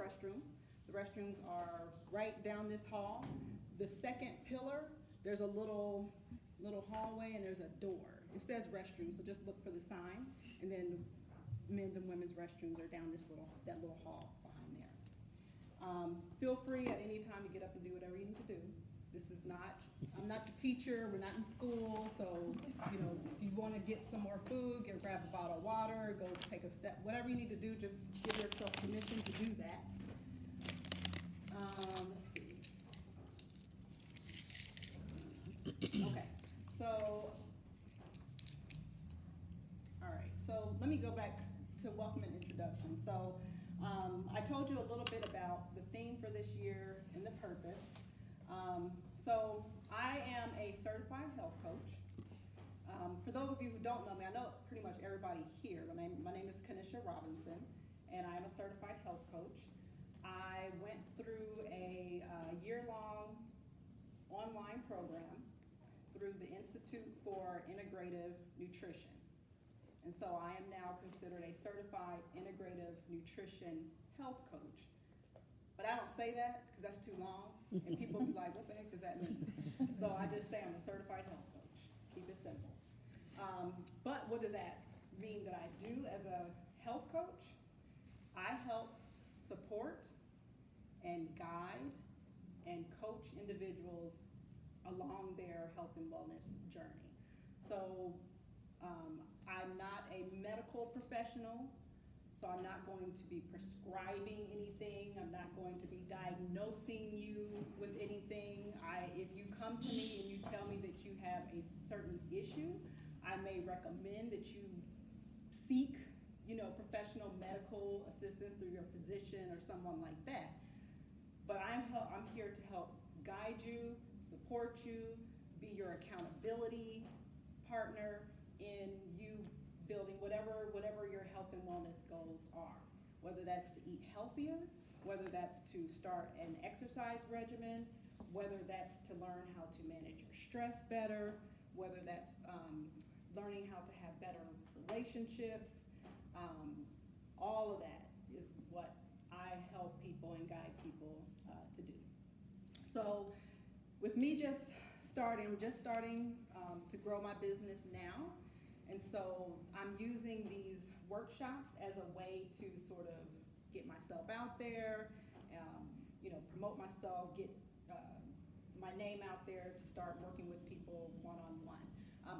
restroom. The restrooms are right down this hall. The second pillar, there's a little hallway and there's a door. It says restroom, so just look for the sign. And then men's and women's restrooms are down that little hall behind there. Feel free at any time to get up and do whatever you need to do. I'm not the teacher, we're not in school, so, if you want to get some more food, grab a bottle of water, go take a step, whatever you need to do, just give yourself permission to do that. Let's see. Okay, so, all right, so let me go back to welcome and introduction. So, I told you a little bit about the theme for this year and the purpose. So I am a certified health coach. For those of you who don't know me, I know pretty much everybody here. My name is Kenisha Robinson, and I am a certified health coach. I went through a year-long online program through the Institute for Integrative Nutrition. And so I am now considered a certified integrative nutrition health coach. But I don't say that because that's too long, and people be like, what the heck does that mean? So I just say I'm a certified health coach. Keep it simple. But what does that mean that I do as a health coach? I help support and guide and coach individuals along their health and wellness journey. So I'm not a medical professional. So I'm not going to be prescribing anything. I'm not going to be diagnosing you with anything. If you come to me and you tell me that you have a certain issue, I may recommend that you seek, professional medical assistance through your physician or someone like that. But I'm here to help guide you, support you, be your accountability partner in you building whatever your health and wellness goals are, whether that's to eat healthier, whether that's to start an exercise regimen, whether that's to learn how to manage your stress better, whether that's learning how to have better relationships. All of that is what I help people and guide people to do. So with me just starting to grow my business now. And so I'm using these workshops as a way to sort of get myself out there, promote myself, get my name out there to start working with people one-on-one.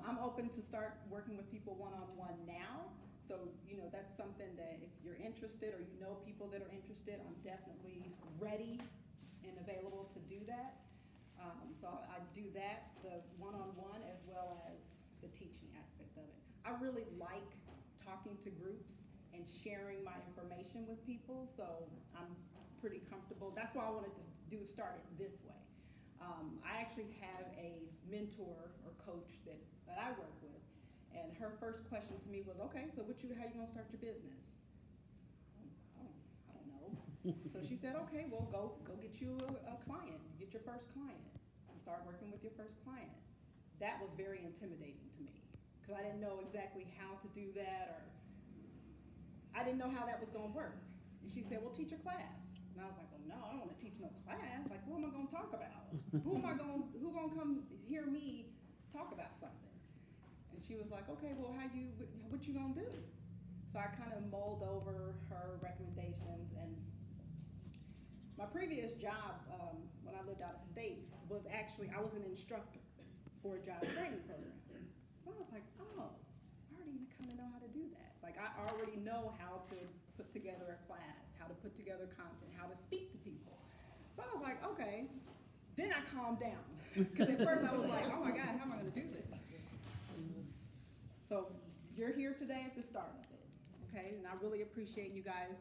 I'm open to start working with people one-on-one now. So, that's something that if you're interested or people that are interested, I'm definitely ready and available to do that. So I do that, the one-on-one as well as the teaching aspect of it. I really like talking to groups and sharing my information with people, so I'm pretty comfortable. That's why I wanted to start it this way. I actually have a mentor or coach that I work with, and her first question to me was, okay, so how you gonna start your business? I don't know. So she said, okay, well, go get you a client, get your first client, and start working with your first client. That was very intimidating to me because I didn't know exactly how to do that, or I didn't know how that was going to work. And she said, well, teach a class. And I was like, well, no, I don't want to teach no class. Like, what am I going to talk about? Who's going to come hear me talk about something? And she was like, okay, well, what you going to do? So I kind of mulled over her recommendations, and my previous job when I lived out of state was actually, I was an instructor for a job training program. So I was like, oh, I already kind of know how to do that. Like, I already know how to put together a class, how to put together content, how to speak to people. So I was like, okay. Then I calmed down. Because at first I was like, oh my God, how am I going to do this? So you're here today at the start of it, okay? And I really appreciate you guys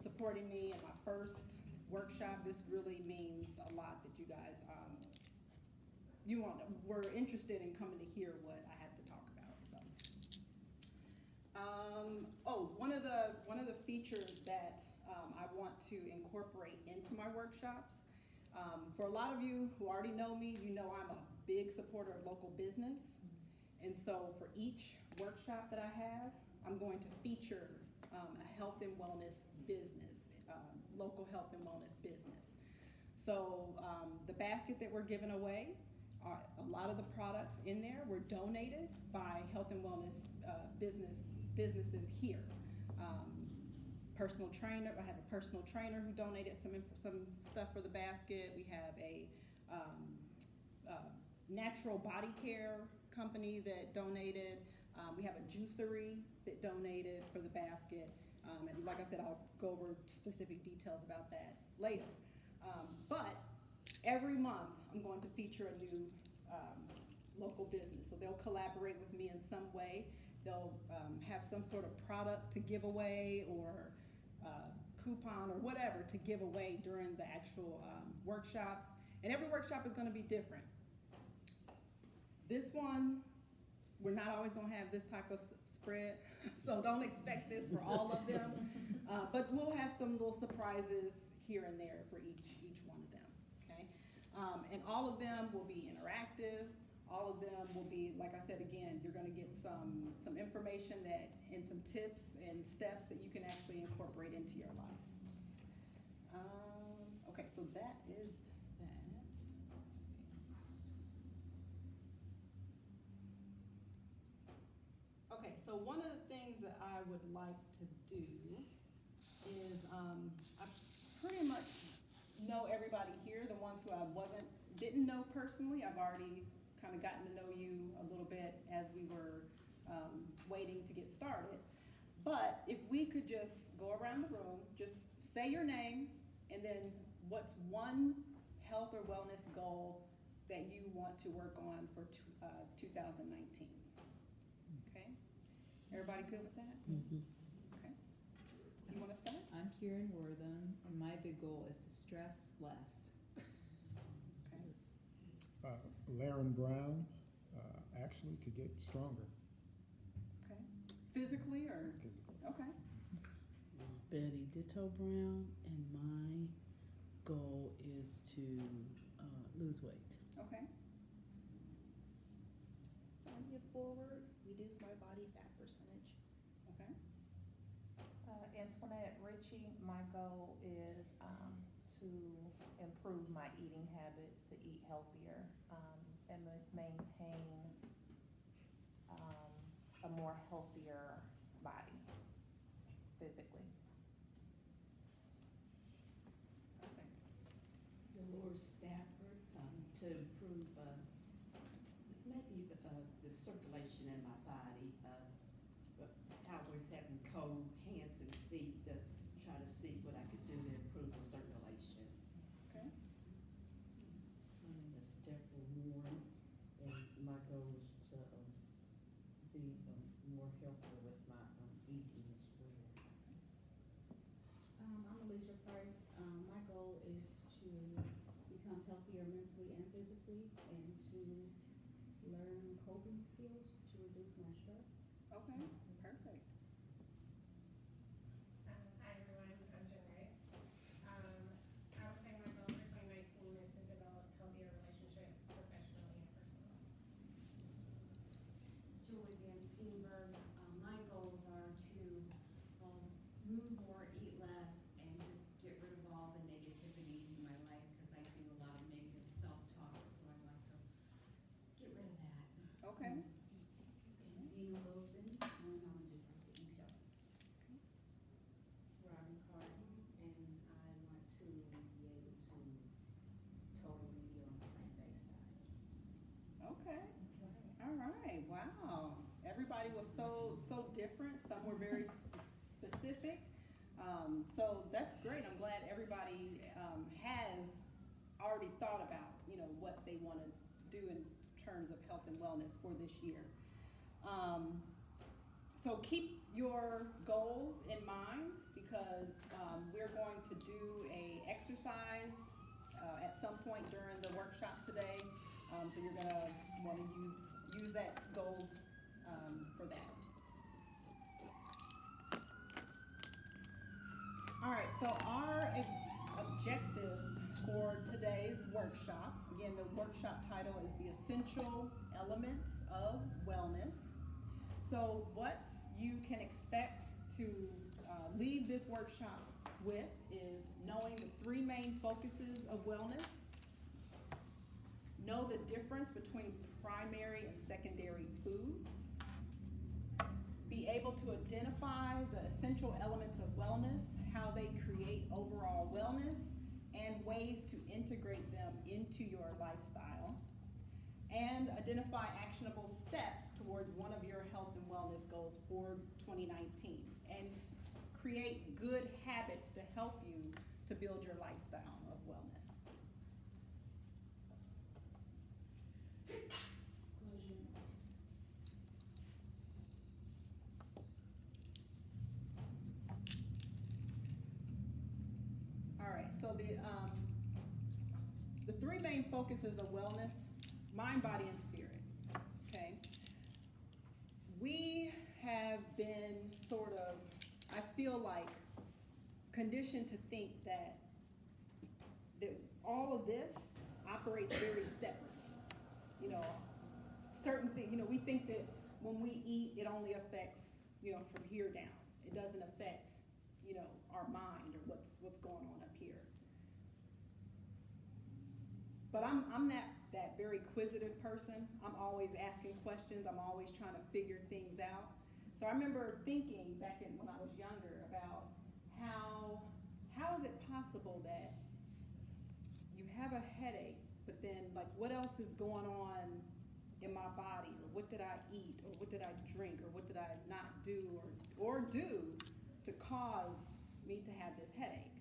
supporting me in my first workshop. This really means a lot that you guys were interested in coming to hear what I had to talk about. So, one of the features that I want to incorporate into my workshops. For a lot of you who already know me, you know I'm a big supporter of local business. And so for each workshop that I have, I'm going to feature a health and wellness business, local health and wellness business. So the basket that we're giving away, a lot of the products in there were donated by health and wellness businesses here. Personal trainer, I have a personal trainer who donated some stuff for the basket. We have a natural body care company that donated. We have a juicery that donated for the basket. And like I said, I'll go over specific details about that later. But every month, I'm going to feature a new local business. So they'll collaborate with me in some way. They'll have some sort of product to give away or coupon or whatever to give away during the actual workshops. And every workshop is going to be different. This one, we're not always going to have this type of spread, so don't expect this for all of them. But we'll have some little surprises here and there for each one of them, okay? And all of them will be interactive. All of them will be, like I said again, you're going to get some information and some tips and steps that you can actually incorporate into your life. Okay, so that is that. Okay, so one of the things that I would like to do is I pretty much know everybody here. The ones who I didn't know personally, I've already kind of gotten to know you a little bit as we were waiting to get started. But if we could just go around the room, just say your name, and then what's one health or wellness goal that you want to work on for 2019? Okay? Everybody good with that? Mm-hmm. Okay. You want to start? I'm Kieran Wortham, and my big goal is to stress less. Okay. Laren Brown, actually to get stronger. Okay. Physically or? Physically. Okay. Betty Ditto Brown, and my goal is to lose weight. Okay. Sonia Forward, reduce my body fat percentage. Okay. Antoinette Ritchie, my goal is to improve my eating habits, to eat healthier, and maintain a more healthier body physically. Okay. Dolores Stafford, to improve maybe the circulation in my body. I was having cold hands and feet to try to see what I could do to improve the circulation. Okay. My name is Deborah Warren, and my goal is to be more healthier with my eating as well. I'm Alicia Price. My goal is to become healthier mentally and physically, and to learn coping skills to reduce my stress. Okay. Perfect. Hi everyone, I'm Jen Wright. I would say my goal for 2019 is to develop healthier relationships professionally and personally. Julie Van Steenberg. My goals are to move more, eat less, and just get rid of all the negativity in my life, because I do a lot of negative self-talk, so I'd like to get rid of that. Okay. Dina Wilson, and I would just like to eat healthy. Robin Carton, and I want to be able to totally be on a plant-based diet. Okay. All right. Wow. Everybody was so different. Some were very specific. So that's great. I'm glad everybody has already thought about, what they want to do in terms of health and wellness for this year. So keep your goals in mind, because we're going to do a exercise at some point during the workshop today. So you're going to want to use that goal for that. All right, so our objectives for today's workshop, again, the workshop title is The Essential Elements of Wellness. So what you can expect to leave this workshop with is knowing the three main focuses of wellness. Know the difference between primary and secondary foods. Be able to identify the essential elements of wellness, how they create overall wellness, and ways to integrate them into your lifestyle. And identify actionable steps towards one of your health and wellness goals for 2019. And create good habits to help you to build your lifestyle of wellness. All right, so the three main focuses of wellness: mind, body, and spirit. Okay, we have been sort of, I feel like, conditioned to think that all of this operates very separately. You know, certain things, you know, we think that when we eat, it only affects, you know, from here down. It doesn't affect, you know, our mind or what's going on up here. But I'm that very inquisitive person. I'm always asking questions. I'm always trying to figure things out. So I remember thinking back when I was younger about how is it possible that you have a headache, but then like what else is going on in my body, or what did I eat, or what did I drink, or what did I not do or do to cause me to have this headache?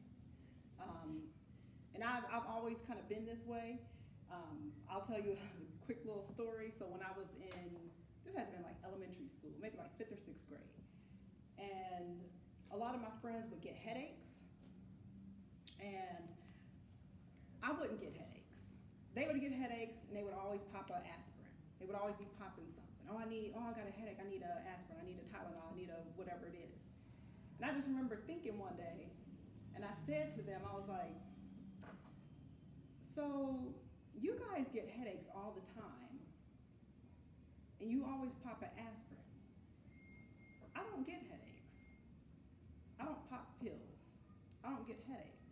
And I've always kind of been this way. I'll tell you a quick little story. So when I was this had to be like elementary school, maybe like 5th or 6th grade. And a lot of my friends would get headaches, and I wouldn't get headaches. They would get headaches, and they would always pop an aspirin. They would always be popping something. I got a headache, I need an aspirin, I need a Tylenol, I need a whatever it is. And I just remember thinking one day, and I said to them, I was like, so you guys get headaches all the time, and you always pop an aspirin. I don't get headaches. I don't pop pills. I don't get headaches.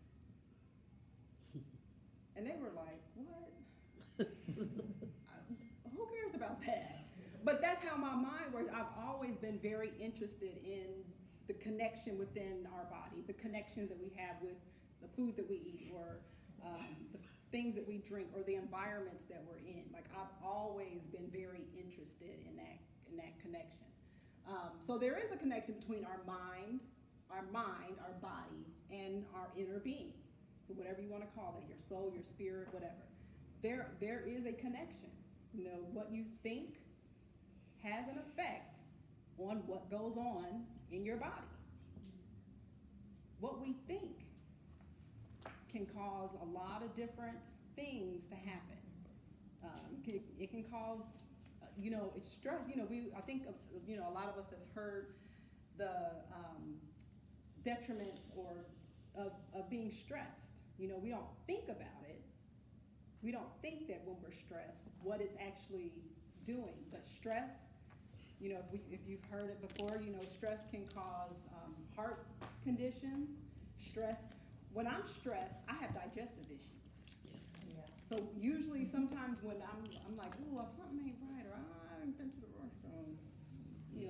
And they were like, what? Who cares about that? But that's how my mind works. I've always been very interested in the connection within our body, the connections that we have with the food that we eat, or the things that we drink, or the environments that we're in. Like, I've always been very interested in that connection. So there is a connection between our mind, our body, and our inner being. So whatever you want to call that, your soul, your spirit, whatever. There is a connection. You know, what you think has an effect on what goes on in your body. What we think can cause a lot of different things to happen. It can cause, it's stress. I think, a lot of us have heard the detriments of being stressed. We don't think about it. We don't think that when we're stressed, what it's actually doing. But stress, if you've heard it before, stress can cause heart conditions. Stress. When I'm stressed, I have digestive issues. Yeah. So usually, sometimes when I'm like, ooh, something ain't right, or I haven't been to the restroom,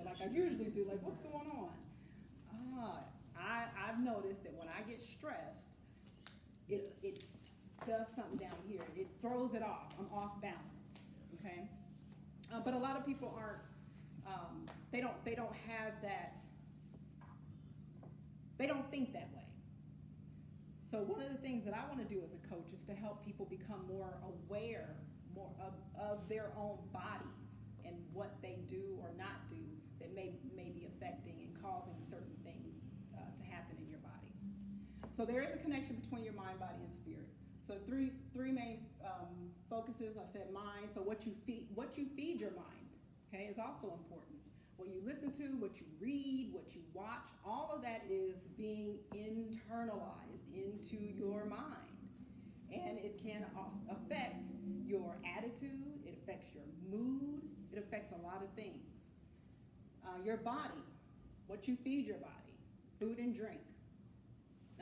like I usually do. Like, what's going on? I've noticed that when I get stressed, it does something down here. It throws it off. I'm off balance. Okay. But a lot of people aren't. They don't have that. They don't think that way. So one of the things that I want to do as a coach is to help people become more aware of their own bodies and what they do or not do that may be affecting and causing certain things to happen in your body. So there is a connection between your mind, body, and spirit. So three main focuses. I said mind. So what you feed your mind, okay, is also important. What you listen to, what you read, what you watch, all of that is being internalized into your mind. And it can affect your attitude, it affects your mood, it affects a lot of things. Your body, what you feed your body. food and drink.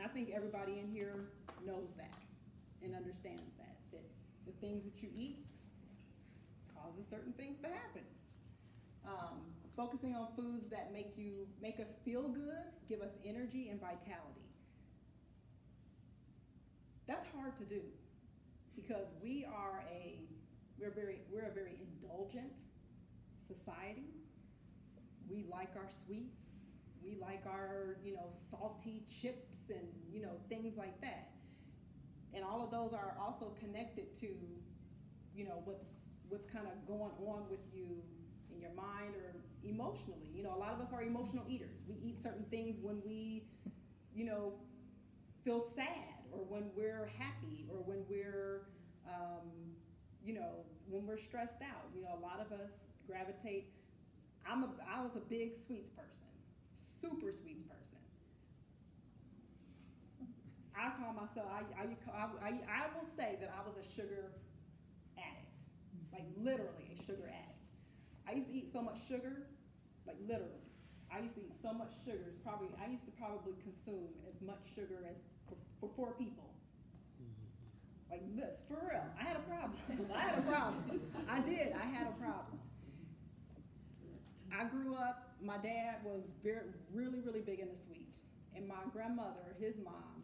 I think everybody in here knows that and understands that the things that you eat causes certain things to happen. Focusing on foods that make us feel good, give us energy and vitality. That's hard to do because we're a very indulgent society. We like our sweets. We like our, salty chips and, things like that. And all of those are also connected to, what's kind of going on with you in your mind or emotionally. A lot of us are emotional eaters. We eat certain things when we, feel sad or when we're happy or when we're, when we're stressed out. A lot of us gravitate. I was a big sweets person, super sweets person. I call myself, I will say that I was a sugar addict, like literally a sugar addict. I used to eat so much sugar, like literally. I used to eat so much sugar, I used to probably consume as much sugar as for 4 people. Like this, for real. I had a problem. I did, I had a problem. I grew up, my dad was really big into sweets. And my grandmother, his mom,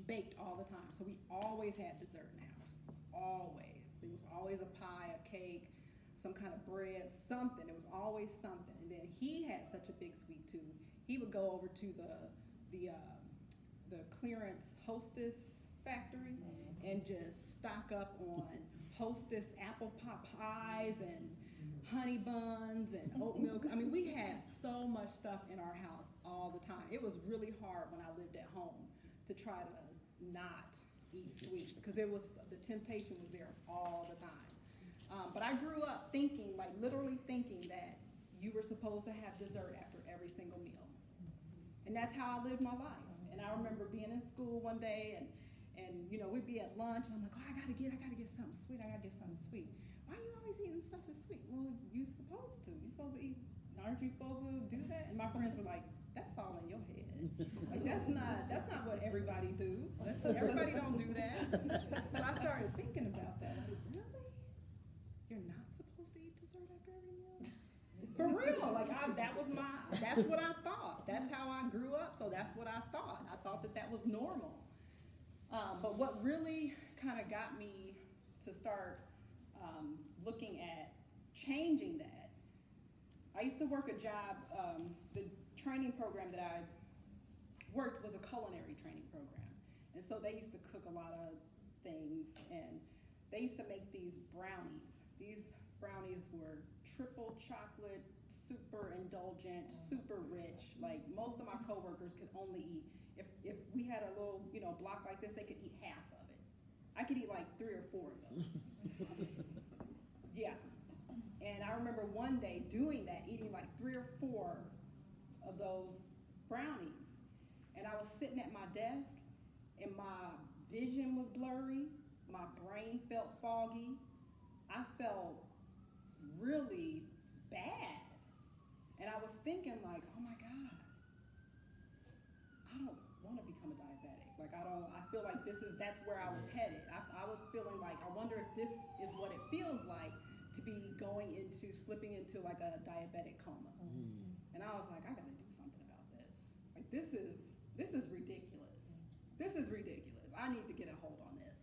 baked all the time. So we always had dessert in the house, always. There was always a pie, a cake, some kind of bread, something. It was always something. And then he had such a big sweet tooth. He would go over to the clearance Hostess factory and just stock up on Hostess apple pot pies and honey buns and oat milk. I mean, we had so much stuff in our house all the time. It was really hard when I lived at home to try to not eat sweets because the temptation was there all the time. But I grew up thinking, like literally thinking that you were supposed to have dessert after every single meal. And that's how I lived my life. And I remember being in school one day and we'd be at lunch and I'm like, oh, I gotta get something sweet. Why are you always eating stuff that's sweet? Well, you're supposed to. You're supposed to eat. Aren't you supposed to do that? And my friends were like, that's all in your head. Like that's not what everybody do. Everybody don't do that. So I started thinking about that. Like, really? You're not supposed to eat dessert after every meal? For real. Like that's what I thought. That's how I grew up. So that's what I thought. I thought that was normal. But what really kind of got me to start looking at changing that, I used to work a job, the training program that I worked was a culinary training program. And so they used to cook a lot of things, and they used to make these brownies. These brownies were triple chocolate, super indulgent, super rich. Like most of my coworkers could only eat, if we had a little, block like this, they could eat half of it. I could eat like 3 or 4 of those. Yeah. And I remember one day doing that, eating like 3 or 4 of those brownies. And I was sitting at my desk and my vision was blurry. My brain felt foggy. I felt really bad. And I was thinking like, oh my God, I don't want to become a diabetic. Like I feel like that's where I was headed. I was feeling like, I wonder if this is what it feels like to be slipping into like a diabetic coma. And I was like, I gotta do something about this. Like this is ridiculous. This is ridiculous. I need to get a hold on this.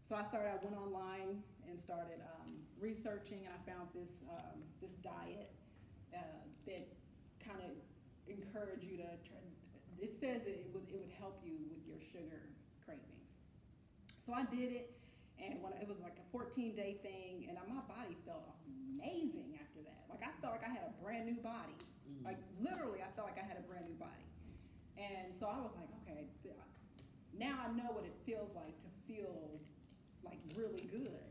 So I went online and started researching, and I found this diet that kind of encouraged you to try. It says that it would help you with your sugar cravings. So I did it, and it was like a 14-day thing, and my body felt amazing after that. Like I felt like I had a brand new body. Like literally, I felt like I had a brand new body. And so I was like, okay, now I know what it feels like to feel like really good.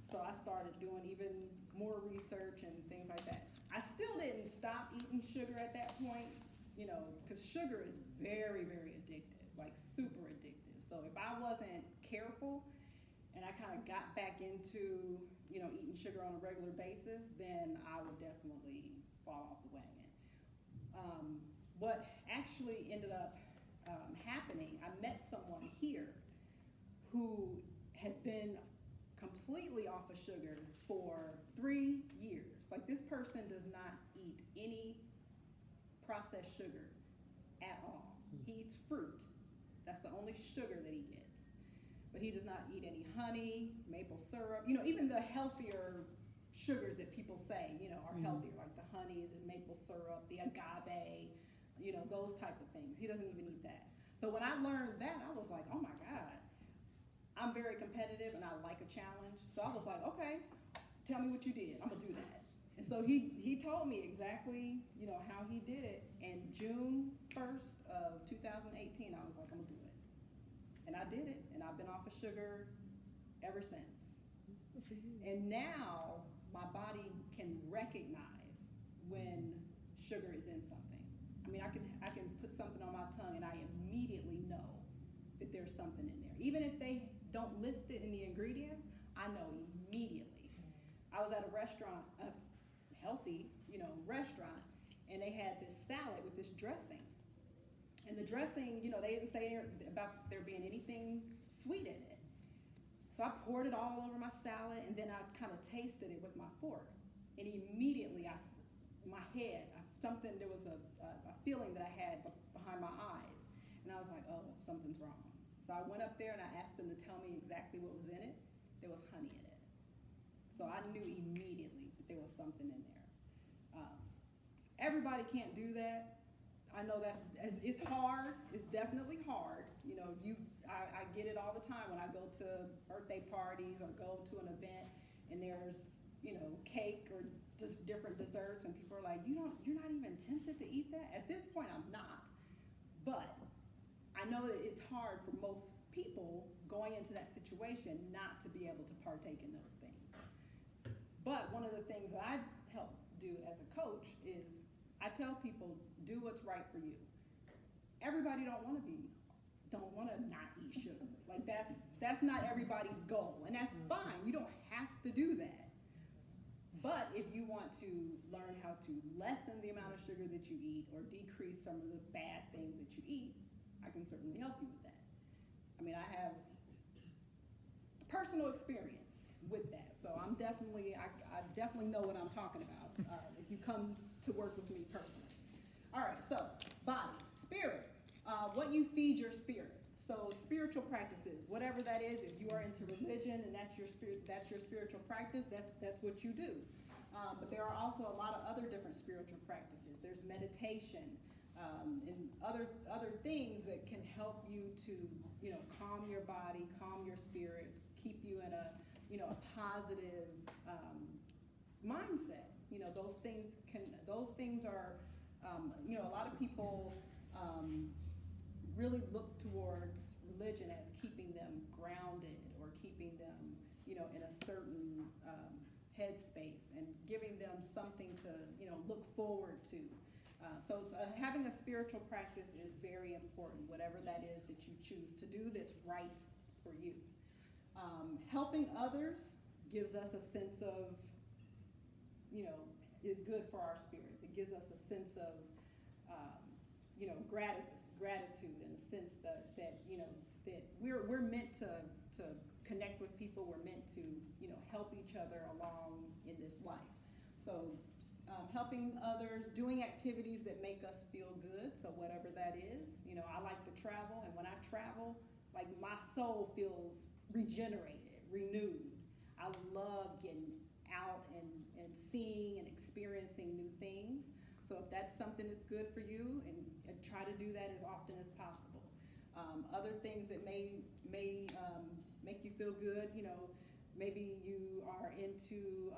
So I started doing even more research and things like that. I still didn't stop eating sugar at that point, because sugar is very, very addictive, like super addictive. So if I wasn't careful and I kind of got back into, eating sugar on a regular basis, then I would definitely fall off the wagon. what actually ended up happening, I met someone here who has been completely off of sugar for 3 years. Like, this person does not eat any processed sugar at all. He eats fruit. That's the only sugar that he gets. But he does not eat any honey, maple syrup, even the healthier sugars that people say, are healthier, like the honey, the maple syrup, the agave, those type of things. He doesn't even eat that. So when I learned that, I was like, oh my God. I'm very competitive and I like a challenge. So I was like, okay, tell me what you did. I'm gonna do that. And so he told me exactly, how he did it. And June 1st of 2018, I was like, I'm gonna do it. And I did it, and I've been off of sugar ever since. And now my body can recognize when sugar is in something. I mean, I can put something on my tongue and I immediately know that there's something in there. Even if they don't list it in the ingredients, I know immediately. I was at a restaurant, a healthy, restaurant, and they had this salad with this dressing. And the dressing, they didn't say about there being anything sweet in it. So I poured it all over my salad, and then I kind of tasted it with my fork. And immediately, there was a feeling that I had behind my eyes. And I was like, oh, something's wrong. So I went up there and I asked them to tell me exactly what was in it. There was honey in it. So I knew immediately that there was something in there. Everybody can't do that. I know it's hard. It's definitely hard. I get it all the time when I go to birthday parties or go to an event and there's, cake or just different desserts and people are like, you're not even tempted to eat that? At this point, I'm not. But I know that it's hard for most people going into that situation not to be able to partake in those things. But one of the things that I help do as a coach is I tell people, do what's right for you. Everybody don't want to not eat sugar. Like that's not everybody's goal, and that's fine. You don't have to do that. But if you want to learn how to lessen the amount of sugar that you eat or decrease some of the bad things that you eat, I can certainly help you with that. I mean, I have personal experience with that, so I definitely know what I'm talking about if you come to work with me personally. All right, so body, spirit, what you feed your spirit. So spiritual practices, whatever that is, if you are into religion and that's your spiritual practice, that's what you do. But there are also a lot of other different spiritual practices. There's meditation and other things that can help you to calm your body, calm your spirit, keep you in a positive mindset. Those things are a lot of people really look towards religion as keeping them grounded or keeping them, in a certain headspace and giving them something to, look forward to. So having a spiritual practice is very important, whatever that is that you choose to do that's right for you. Helping others gives us a sense of, is good for our spirits. It gives us a sense of, gratitude in the sense that we're meant to connect with people. We're meant to help each other along in this life. So helping others, doing activities that make us feel good. So whatever that is, I like to travel, and when I travel, like my soul feels regenerated, renewed. I love getting out and seeing and experiencing new things. So if that's something that's good for you, and try to do that as often as possible. Other things that may make you feel good, maybe you are into,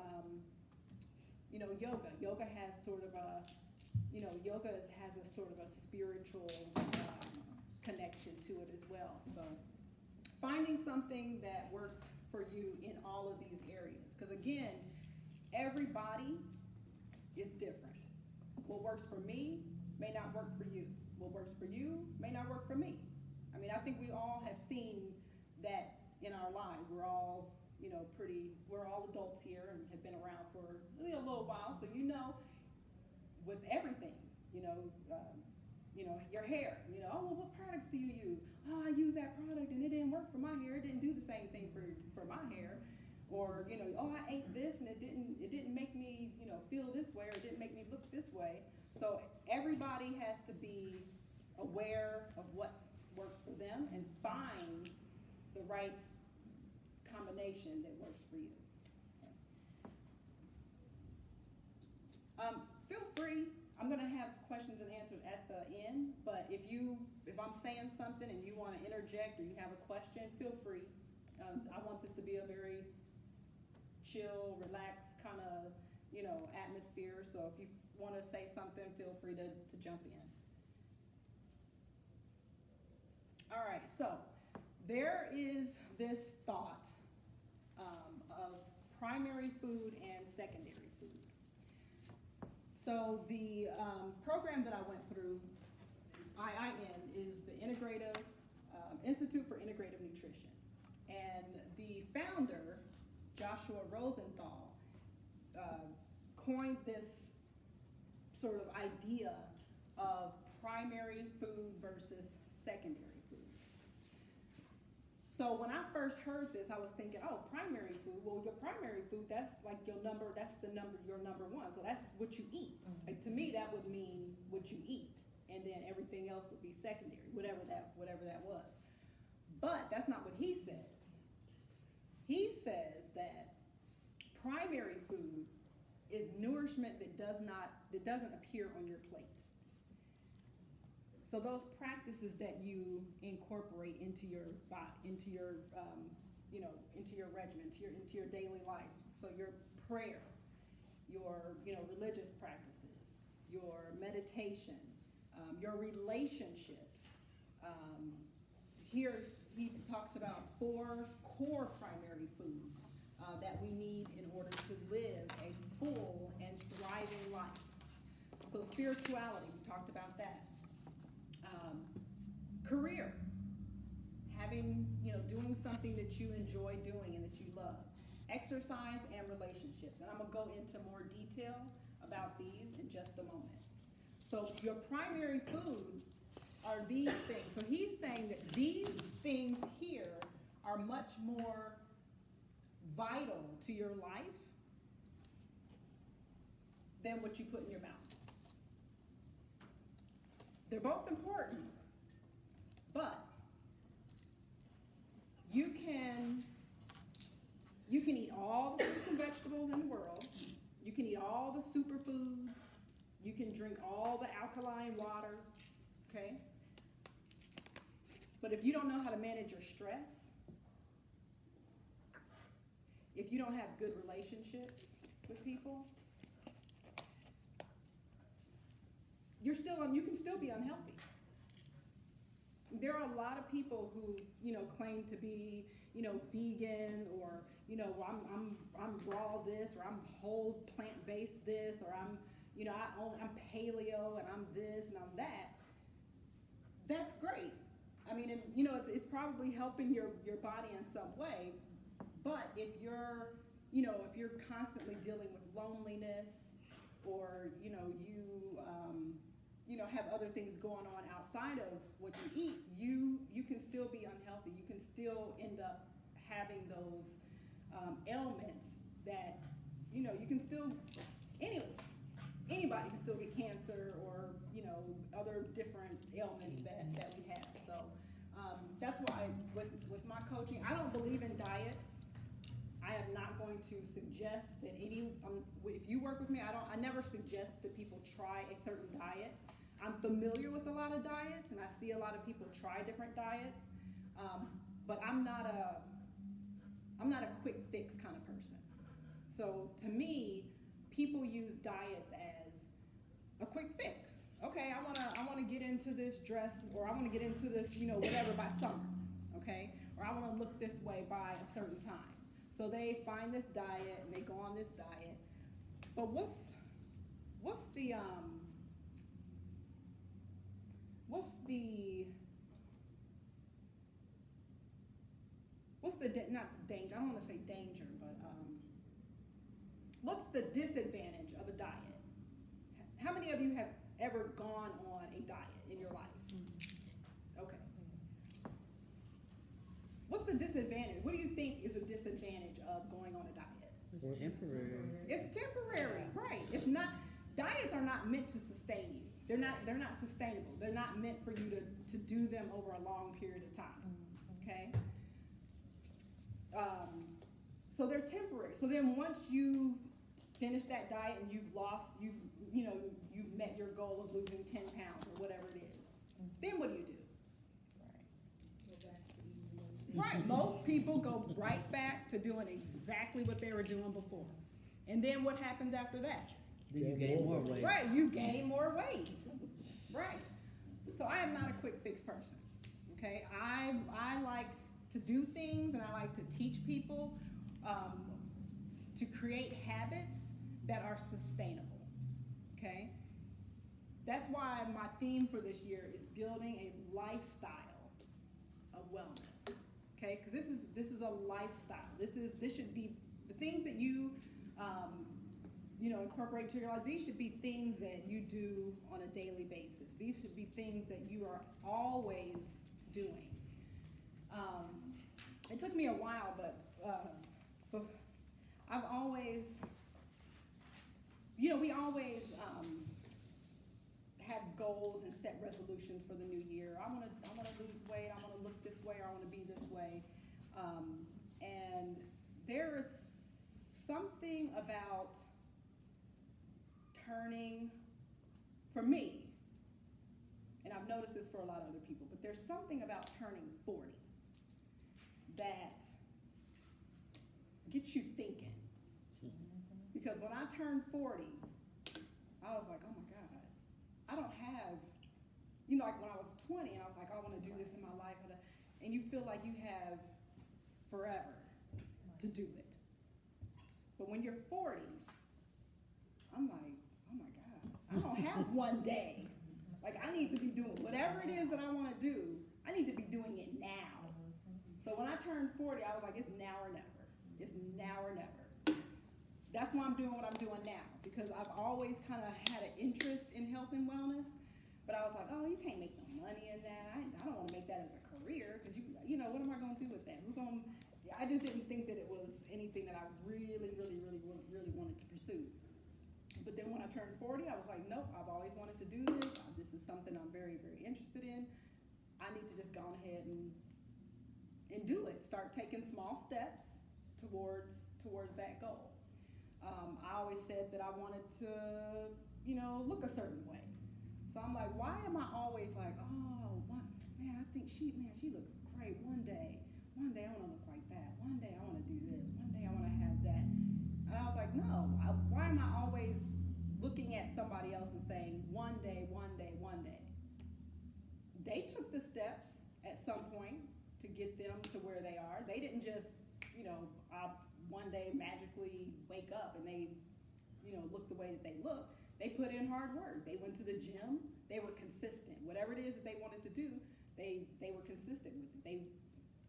yoga. Yoga has sort of a, has a sort of a spiritual connection to it as well. So finding something that works for you in all of these areas. Because again, everybody is different. What works for me may not work for you. What works for you may not work for me. I mean, I think we all have seen that in our lives. We're all, we're all adults here and have been around for really a little while. So with everything, your hair. Oh, well, what products do you use? Oh, I use that product and it didn't work for my hair. It didn't do the same thing for my hair. Or, oh, I ate this and it didn't make me, feel this way, or it didn't make me look this way. So everybody has to be aware of what works for them and find the right combination that works for you. Feel free. I'm going to have questions and answers at the end, but if I'm saying something and you want to interject or you have a question, feel free. I want this to be a very chill, relaxed kind of, atmosphere. So if you want to say something, feel free to jump in. All right, so there is this thought of primary food and secondary food. So the program that I went through, IIN, is the Institute for Integrative Nutrition. And the founder, Joshua Rosenthal, coined this sort of idea of primary food versus secondary food. So when I first heard this, I was thinking, oh, primary food. Well, your primary food, that's like your number one. So that's what you eat. Like, to me, that would mean what you eat, and then everything else would be secondary, whatever that was. But that's not what he says. He says that primary food is nourishment that doesn't appear on your plate. So those practices that you incorporate into your body, into your regimen, into your daily life. So your prayer, your religious practices, your meditation, your relationships. Here he talks about 4 core primary foods that we need in order to live a full and thriving life. So spirituality, we talked about that. Career, doing something that you enjoy doing and that you love. Exercise and relationships. And I'm going to go into more detail about these in just a moment. So your primary food are these things. So he's saying that these things here are much more vital to your life than what you put in your mouth. They're both important, but you can eat all the fruits and vegetables in the world. You can eat all the superfoods. You can drink all the alkaline water, okay? But if you don't know how to manage your stress, if you don't have good relationships with people, you can still be unhealthy. There are a lot of people who, claim to be, vegan, or, I'm raw this, or I'm whole plant-based this, or I'm paleo and I'm this and I'm that. That's great. I mean, it's probably helping your body in some way. But if you're constantly dealing with loneliness, or you have other things going on outside of what you eat, you can still be unhealthy. You can still end up having those ailments that you can still anybody can still get cancer, or other different ailments that we have. So that's why with my coaching, I don't believe in diets. I am not going to suggest that if you work with me, I never suggest that people try a certain diet. I'm familiar with a lot of diets, and I see a lot of people try different diets, but I'm not a quick fix kind of person. So to me, people use diets as a quick fix. Okay, I want to get into this dress, or I want to get into this, whatever by summer, okay? Or I want to look this way by a certain time. So they find this diet and they go on this diet. But what's the not the danger, I don't want to say danger, but what's the disadvantage of a diet? How many of you have ever gone on a diet in your life? the disadvantage? What do you think is a disadvantage of going on a diet? It's temporary. It's temporary, right? It's not. Diets are not meant to sustain you. They're not sustainable. They're not meant for you to do them over a long period of time. Okay. So they're temporary. So then once you finish that diet and you've met your goal of losing 10 pounds or whatever it is, then what do you do? Right. Most people go right back to doing exactly what they were doing before. And then what happens after that? Then you gain more weight. Right, you gain more weight. Right. So I am not a quick fix person. Okay? I like to do things and I like to teach people to create habits that are sustainable. Okay? That's why my theme for this year is building a lifestyle of wellness. Okay? Because this is a lifestyle. This should be the things that you incorporate into your life. These should be things that you do on a daily basis. These should be things that you are always doing. It took me a while, but I've always, we always have goals and set resolutions for the new year. I want to lose weight. I want to look this way. Or I want to be this way. And there is something about turning, for me, and I've noticed this for a lot of other people, but there's something about turning 40 that gets you thinking. Because when I turned 40, I was like, oh my God, I don't have, like when I was 20 and I was like, I want to do this in my life, and you feel like you have forever to do it. But when you're 40, I'm like, oh my God, I don't have one day. Like I need to be doing whatever it is that I want to do, I need to be doing it now. So when I turned 40, I was like, it's now or never. It's now or never. That's why I'm doing what I'm doing now, because I've always kind of had an interest in health and wellness, but I was like, oh, you can't make no money in that. I don't want to make that as a career, because what am I going to do with that? I just didn't think that it was anything that I really, really, really, really wanted to pursue. But then when I turned 40, I was like, nope, I've always wanted to do this. This is something I'm very, very interested in. I need to just go ahead and do it. Start taking small steps towards that goal. I always said that I wanted to, look a certain way. So I'm like, why am I always like, I think she looks great one day. One day I want to look like that. One day I want to do this. One day I want to have that. And I was like, no, why am I always looking at somebody else and saying, one day, one day, one day? They took the steps at some point to get them to where they are. They didn't just, one day magically wake up and they, look the way that they look. They put in hard work. They went to the gym. They were consistent. Whatever it is that they wanted to do, they were consistent with it. They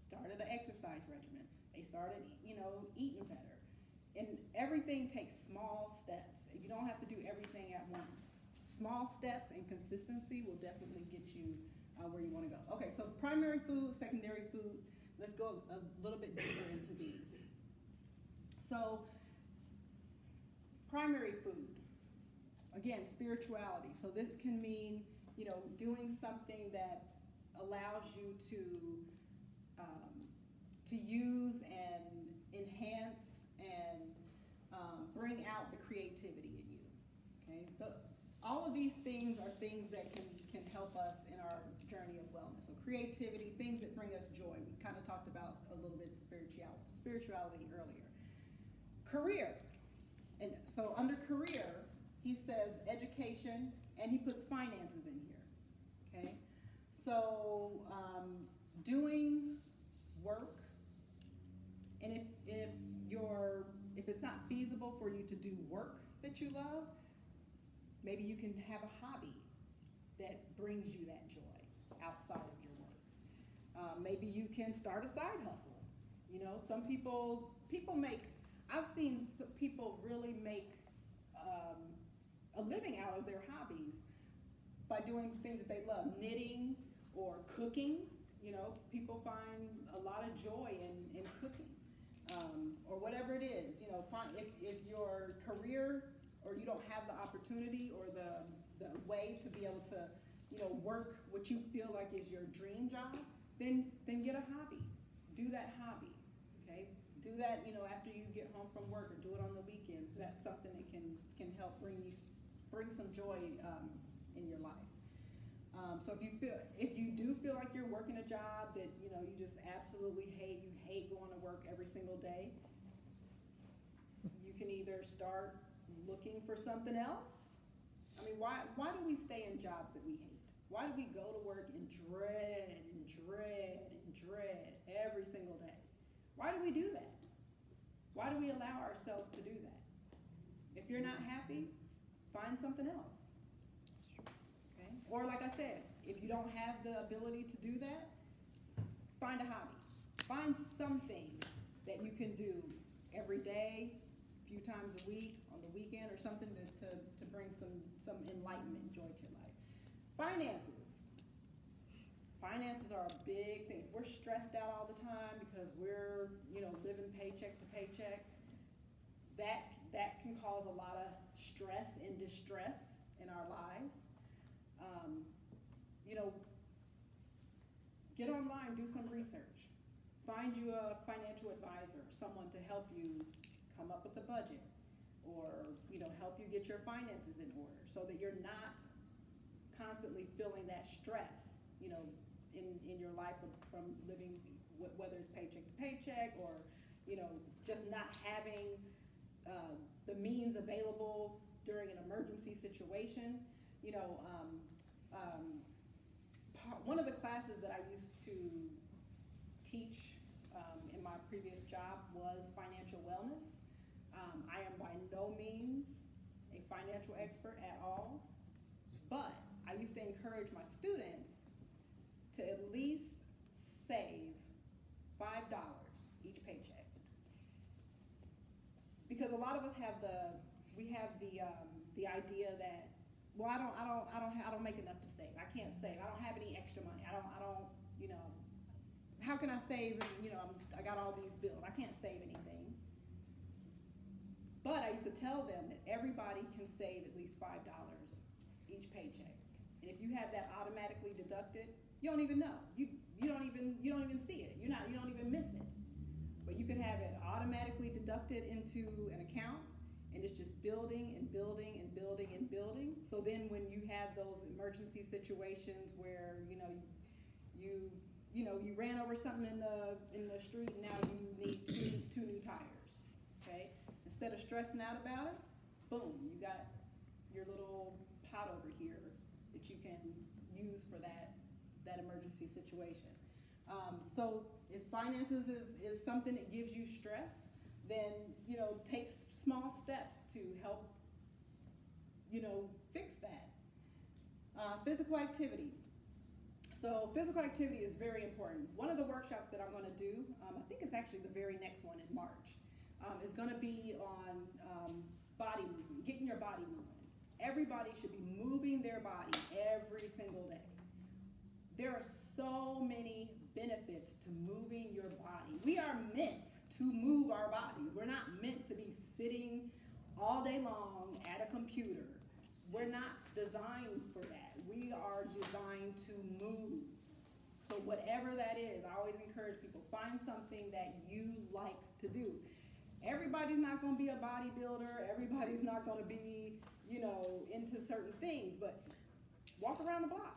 started an exercise regimen. They started, eating better. And everything takes small steps. You don't have to do everything at once. Small steps and consistency will definitely get you where you want to go. Okay, so primary food, secondary food. Let's go a little bit deeper into these. So, primary food. Again, spirituality. So this can mean, doing something that allows you to use and enhance and bring out the creativity in you. Okay, all of these things are things that can help us in our journey of wellness. So creativity, things that bring us joy. We kind of talked about a little bit spirituality earlier. Career, and so under career, he says education, and he puts finances in here. Okay, so doing work, and if it's not feasible for you to do work that you love, maybe you can have a hobby that brings you that joy outside of your work. Maybe you can start a side hustle. Some people make. I've seen people really make a living out of their hobbies by doing things that they love, knitting or cooking. you know, people find a lot of joy in cooking, or whatever it is, you know, if your career, or you don't have the opportunity or the way to be able to, you know, work what you feel like is your dream job, then get a hobby. Do that hobby, okay? Do that, you know, after you get home from work, or do it on the weekends. That's something that can help bring some joy in your life. So if you do feel like you're working a job that, you know, you just absolutely hate, you hate going to work every single day, you can either start looking for something else. I mean, why do we stay in jobs that we hate? Why do we go to work and dread every single day? Why do we do that? Why do we allow ourselves to do that? If you're not happy, find something else. Okay? Or like I said, if you don't have the ability to do that, find a hobby. Find something that you can do every day, a few times a week, on the weekend, or something to bring some enlightenment and joy to your life. Finances. Finances are a big thing. We're stressed out all the time because we're, you know, living paycheck to paycheck. That can cause a lot of stress and distress in our lives. You know, get online, do some research. Find you a financial advisor, someone to help you come up with a budget, or, you know, help you get your finances in order, so that you're not constantly feeling that stress, you know, in your life from living, whether it's paycheck to paycheck, or, you know, just not having the means available during an emergency situation. You know, one of the classes that I used to teach in my previous job was financial wellness. I am by no means a financial expert at all, but I used to encourage my students to at least save $5 each paycheck. Because a lot of us have the idea that, well, I don't make enough to save. I can't save. I don't have any extra money. I don't, you know, how can I save? You know, I got all these bills. I can't save anything. But I used to tell them that everybody can save at least $5 each paycheck. And if you have that automatically deducted, you don't even know. You don't even see it. You don't even miss it. But you could have it automatically deducted into an account, and it's just building and building and building and building. So then when you have those emergency situations where, you ran over something in the street, and now you need two new tires. Okay? Instead of stressing out about it, boom, you got your little pot over here that you can use for that emergency situation. So if finances is something that gives you stress, then, you know, take small steps to help, you know, fix that. Physical activity. So physical activity is very important. One of the workshops that I'm going to do, I think it's actually the very next one in March, is going to be on body movement, getting your body moving. Everybody should be moving their body every single day. There are so many benefits to moving your body. We are meant to move our bodies. We're not meant to be sitting all day long at a computer. We're not designed for that. We are designed to move. So whatever that is, I always encourage people, find something that you like to do. Everybody's not going to be a bodybuilder. Everybody's not going to be, you know, into certain things, but walk around the block.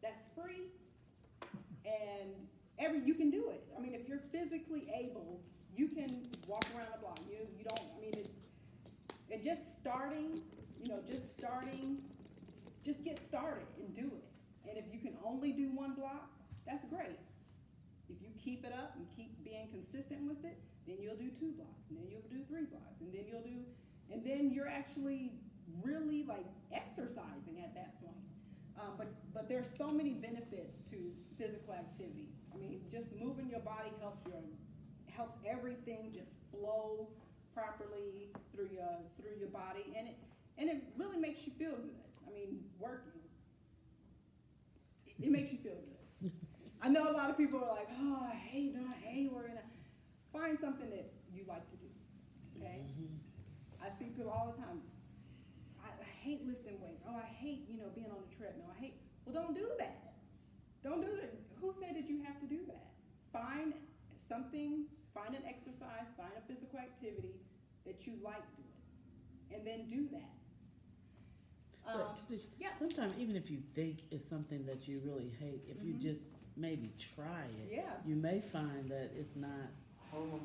That's free, and you can do it. I mean, if you're physically able, you can walk around the block. You don't, I mean, and just starting, just get started and do it. And if you can only do one block, that's great. If you keep it up and keep being consistent with it, then you'll do 2 blocks, and then you'll do 3 blocks, and then you're actually really like exercising at that point. But there's so many benefits to physical activity. I mean, just moving your body helps everything just flow properly through your body, and it really makes you feel good. I mean, working, it makes you feel good. I know a lot of people are like, oh, I hate working out. Find something that you like to do, okay? I see people all the time, I hate lifting weights. Oh, I hate, being on the treadmill. Well, don't do that. Don't do it. Who said that you have to do that? Find an exercise, find a physical activity that you like doing, and then do that. But Kenisha, yeah. sometimes even if you think it's something that you really hate, if you just maybe try it, Yeah. you may find that it's not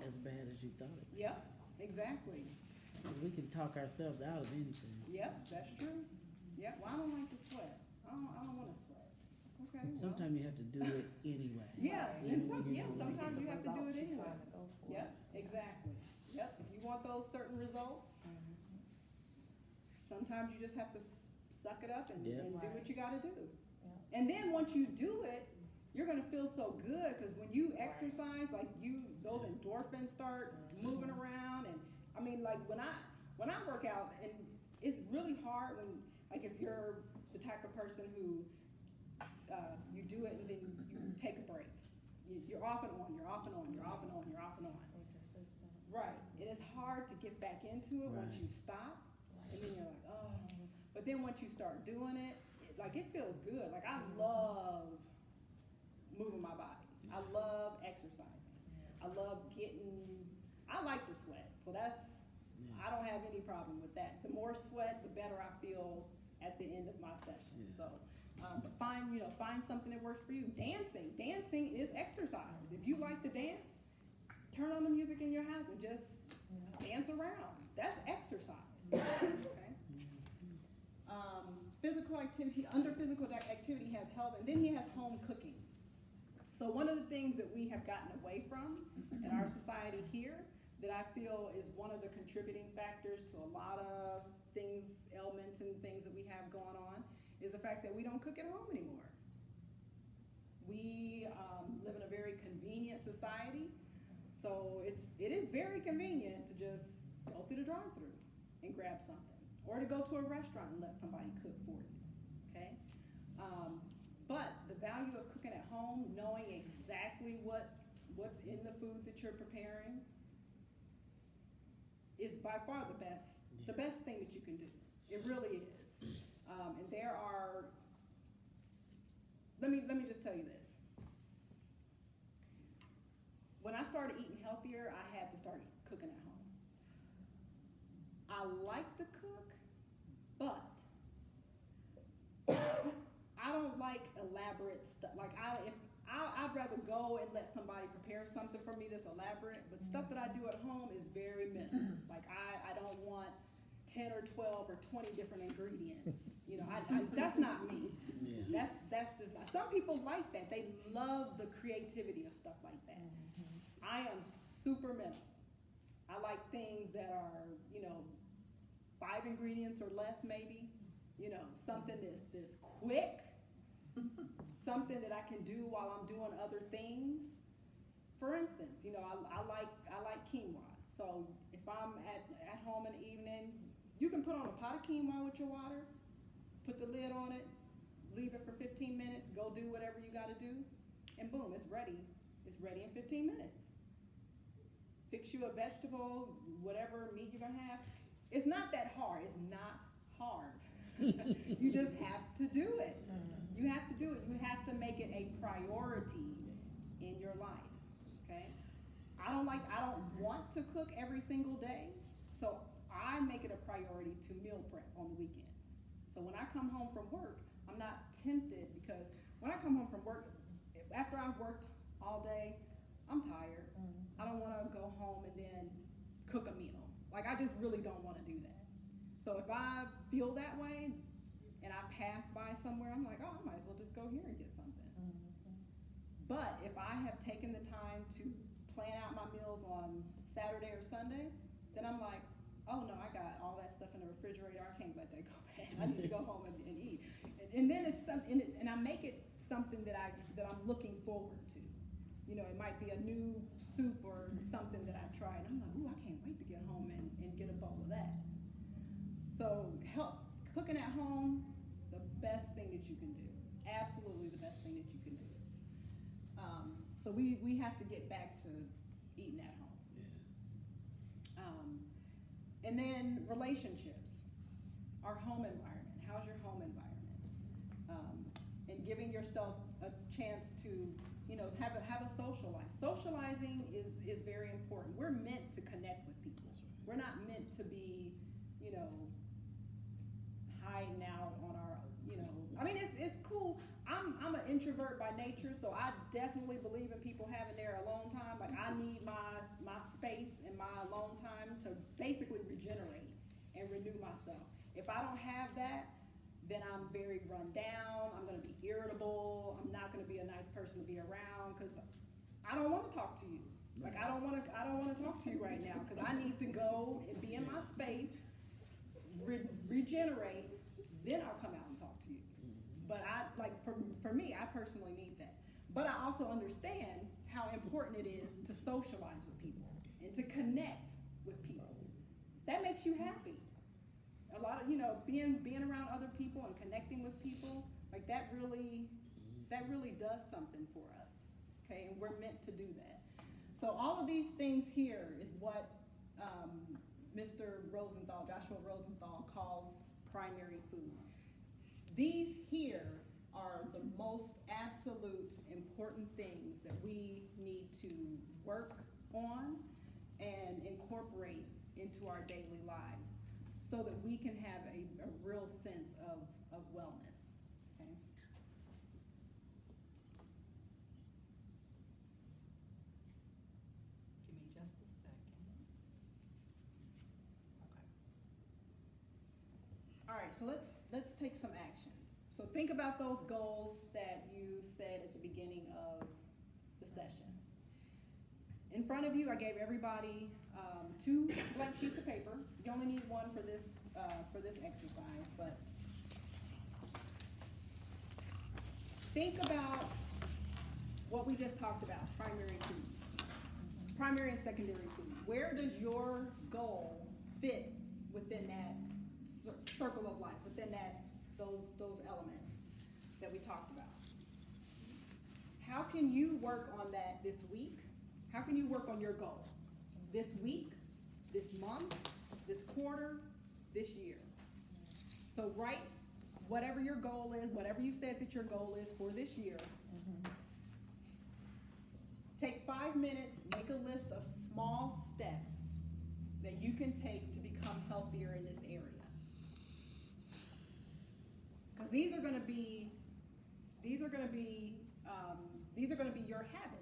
as bad as you thought it. Yep, exactly. Because we can talk ourselves out of anything. Yep, that's true. Yep, well, I don't like to sweat. I don't want to sweat. Okay, well. Sometimes you have to do it anyway. Yeah, Yeah, and you know, sometimes you have to do it Results you're anyway. trying to go for. Yep, exactly. Yep, if you want those certain results, sometimes you just have to suck it up and do Right. what you gotta do. Yeah. And then once you do it, you're gonna feel so good, because when you exercise, like those endorphins start moving around, and I mean, like when I work out, and it's really hard when, like, if you're the type of person who you do it and then you take a break. You're off and on, you're off and on, you're off and on, you're off and on. Inconsistent. Right, and it's hard to get back into it once Right. you stop, and then you're like, oh. But then once you start doing it, it feels good. Like, I love moving my body. I love exercising. I like to sweat, so I don't have any problem with that. The more sweat, the better I feel at the end of my session. Yeah. So, but find something that works for you. Dancing is exercise. If you like to dance, turn on the music in your house and just dance around. That's exercise. Okay. Physical activity, under physical activity has health, and then he has home cooking. So one of the things that we have gotten away from in our society here, that I feel is one of the contributing factors to a lot of things, ailments and things that we have going on, is the fact that we don't cook at home anymore. We live in a very convenient society, so it is very convenient to just go through the drive-thru and grab something, or to go to a restaurant and let somebody cook for you, okay? But the value of cooking at home, knowing exactly what's in the food that you're preparing, is by far the best thing that you can do. It really is. And there are, let me just tell you this. When I started eating healthier, I had to start cooking at home. I like to cook, but I don't like elaborate stuff. Like, I'd rather go and let somebody prepare something for me that's elaborate, but stuff that I do at home is very minimal. Like, I don't want 10 or 12 or 20 different ingredients. That's not me. Yeah. That's just not. Some people like that. They love the creativity of stuff like that. I am super minimal. I like things that are, 5 ingredients or less maybe. Something that's quick. Something that I can do while I'm doing other things. For instance, I like quinoa. So if I'm at home in the evening, you can put on a pot of quinoa with your water, put the lid on it, leave it for 15 minutes, go do whatever you gotta do, and boom, it's ready. It's ready in 15 minutes. Fix you a vegetable, whatever meat you're gonna have. It's not that hard. It's not hard. You just have to do it. You have to do it. You have to make it a priority in your life, okay? I don't want to cook every single day, so I make it a priority to meal prep on the weekends. So when I come home from work, I'm not tempted, because when I come home from work, after I've worked all day, I'm tired. I don't want to go home and then cook a meal. Like, I just really don't want to do that. So if I feel that way and I pass by somewhere, I'm like, oh, I might as well just go here and get something. But if I have taken the time to plan out my meals on Saturday or Sunday, then I'm like, oh no, I got all that stuff in the refrigerator. I can't let that go bad. I need to go home and eat. And then it's something, and I make it something that I'm looking forward to. It might be a new soup or something that I tried. And I'm like, ooh, I can't wait to get home and get a bowl of that. So cooking at home, the best thing that you can do. Absolutely the best thing that you can do. So we have to get back to eating at home. And then relationships, our home environment. How's your home environment? And giving yourself a chance to, have a social life. Socializing is very important. We're meant to connect with people. We're not meant to be, hiding out on our, I mean, it's cool. I'm an introvert by nature, so I definitely believe in people having their alone time. Like, I need my space and my alone time to basically regenerate and renew myself. If I don't have that, then I'm very run down. I'm gonna be irritable. I'm not gonna be a nice person to be around because I don't want to talk to you. Like, I don't want to talk to you right now because I need to go and be in my space, regenerate. Then I'll come out and talk to you. But for me, I personally need that. But I also understand how important it is to socialize with people and to connect with people. That makes you happy. A lot of, being around other people and connecting with people, like that really does something for us. Okay, and we're meant to do that. So all of these things here is what Mr. Rosenthal, Joshua Rosenthal, calls primary food. These here are the most absolute important things that we need to work on and incorporate into our daily lives so that we can have a real sense of wellness. Okay? Give me just a second. All right, so let's take some action. So think about those goals that you said at the beginning of the session. In front of you, I gave everybody 2 blank sheets of paper. You only need 1 for this exercise, but think about what we just talked about, primary food, primary and secondary food. Where does your goal fit within that circle of life, within those elements that we talked about? How can you work on that this week? How can you work on your goal this week, this month, this quarter, this year? So write whatever your goal is, whatever you said that your goal is for this year. Take 5 minutes, make a list of small steps that you can take to become healthier in this area. Because these are going to be your habits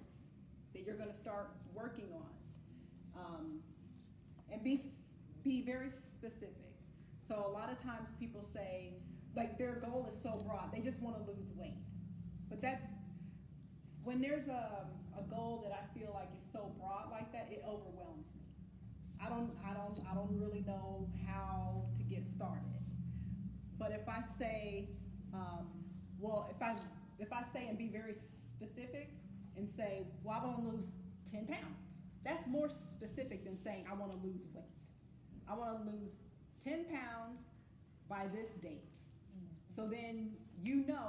that you're going to start working on, and be very specific. So a lot of times people say, like, their goal is so broad, they just want to lose weight. But that's when there's a goal that I feel like is so broad like that, it overwhelms me. I don't really know how to get started. But if I say, if I say and be very specific and say, well, I want to lose 10 pounds. That's more specific than saying I want to lose weight. I want to lose 10 pounds by this date. So then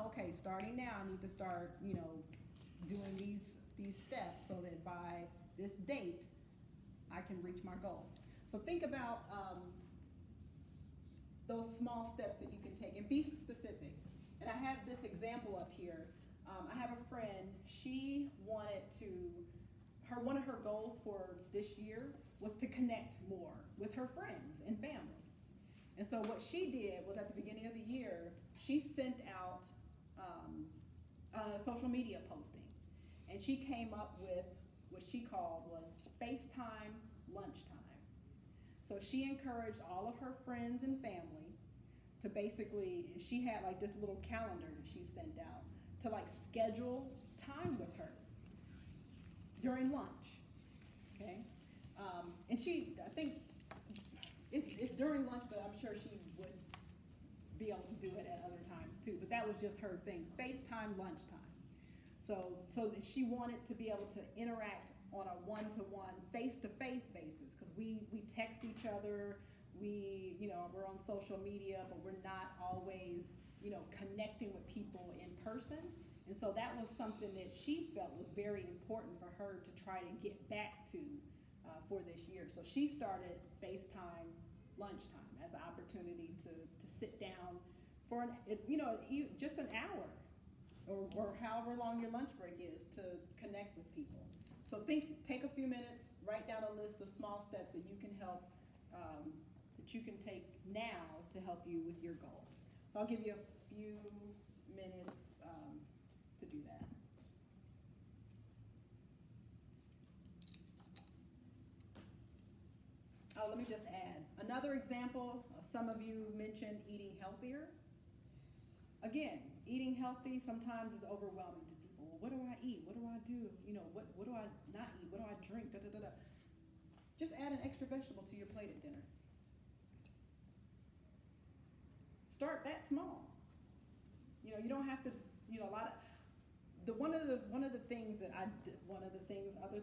okay, starting now I need to start, doing these steps so that by this date I can reach my goal. So think about those small steps that you can take and be specific. And I have this example up here. I have a friend, she wanted one of her goals for this year was to connect more with her friends and family. And so what she did was at the beginning of the year, she sent out a social media posting. And she came up with what she called was FaceTime lunchtime. So she encouraged all of her friends and family to basically, she had like this little calendar that she sent out to like schedule time with her during lunch, okay? And I think it's during lunch, but I'm sure she would be able to do it at other times too, but that was just her thing, FaceTime lunchtime. So that she wanted to be able to interact on a one-to-one, face-to-face basis, because we text each other, we're on social media, but we're not always, connecting with people in person. And so that was something that she felt was very important for her to try to get back to for this year. So she started FaceTime lunchtime as an opportunity to sit down for just an hour or however long your lunch break is to connect with people. So take a few minutes, write down a list of small steps that you can take now to help you with your goal. So I'll give you a few minutes to do that. Oh, let me just add another example. Some of you mentioned eating healthier. Again, eating healthy sometimes is overwhelming to people. Well, what do I eat? What do I do? What do I not eat? What do I drink? Da, da, da, da. Just add an extra vegetable to your plate at dinner. Start that small. You don't have to. Other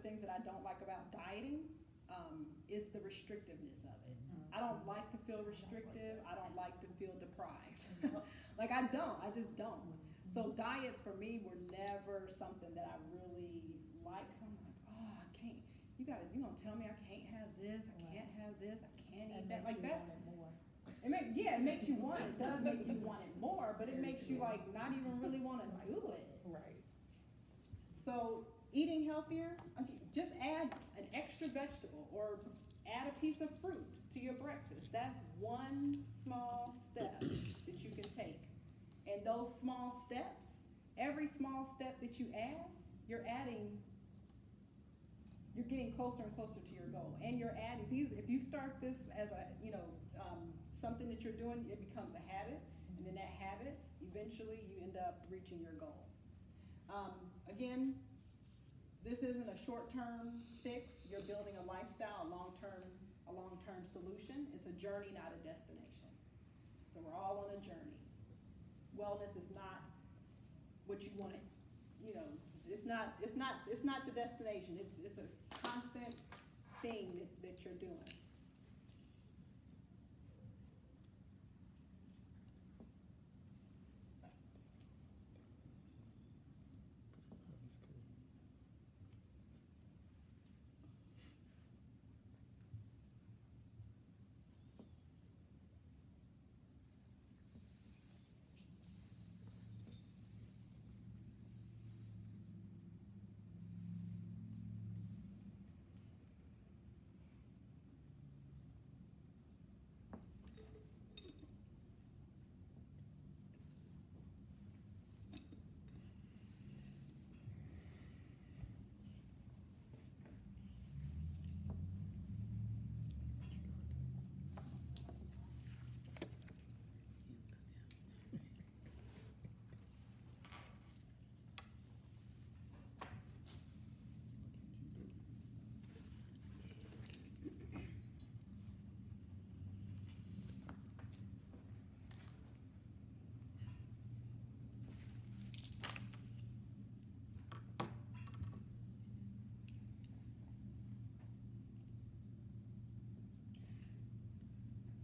things that I don't like about dieting is the restrictiveness of it. I don't like to feel restrictive. I don't like to feel deprived. I just don't. So diets for me were never something that I really liked. I'm like, oh, I can't. You're gonna tell me I can't have this, I can't have this, I can't eat that. Like that's it makes you want it. It does make you want it more, but it makes you like not even really want to do it. Right. So eating healthier, just add an extra vegetable or add a piece of fruit to your breakfast. That's one small step that you can take. And those small steps, every small step that you add, you're getting closer and closer to your goal. And you're adding these, if you start this as something that you're doing, it becomes a habit. And then that habit, eventually you end up reaching your goal. Again, this isn't a short-term fix. You're building a lifestyle, a long-term solution. It's a journey, not a destination. So we're all on a journey. Wellness is not what you want it. It's not the destination. It's a constant thing that you're doing.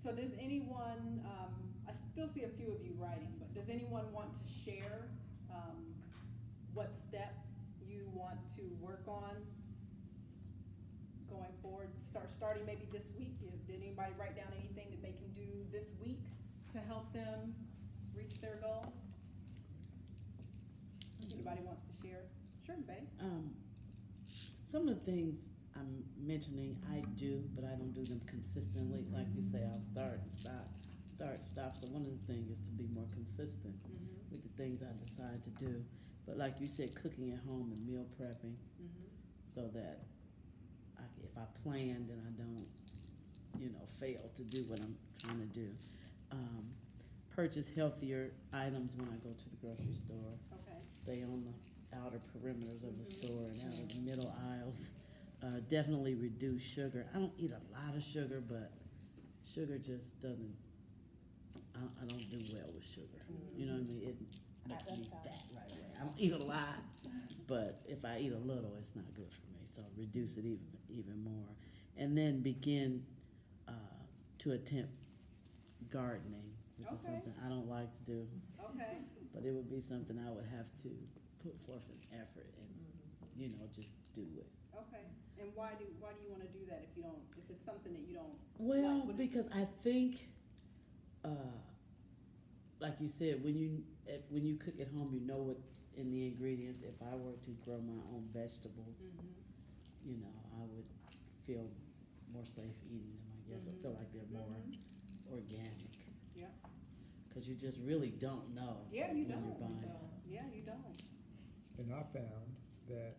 So does anyone, I still see a few of you writing, but does anyone want to share what step you want to work on going forward? Starting maybe this week. Did anybody write down anything that they can do this week to help them reach their goal? Anybody wants to share? Sure, babe. Some of the things I'm mentioning I do, but I don't do them consistently. Like you say, I'll start and stop. So one of the things is to be more consistent with the things I decide to do. But like you said, cooking at home and meal prepping, so that if I plan, then I don't, fail to do what I'm trying to do. Purchase healthier items when I go to the grocery store. Okay. Stay on the outer perimeters of the store and out of the middle aisles. Definitely reduce sugar. I don't eat a lot of sugar, but sugar just doesn't, I don't do well with sugar. You know what I mean? It makes me fat right away. I don't eat a lot, but if I eat a little, it's not good for me. So reduce it even more. And then begin to attempt gardening, which is something I don't like to do. Okay. But it would be something I would have to put forth an effort and, just do it. Okay, and why do you wanna do that if it's something that you don't? Well, like, what- because I think, like you said, when you cook at home, you know what's in the ingredients. If I were to grow my own vegetables, Mhm. I would feel more safe eating them, I guess. I feel like they're more organic. Yeah. Because you just really don't know Yeah, you when don't. you're buying. Yeah, you don't. And I found that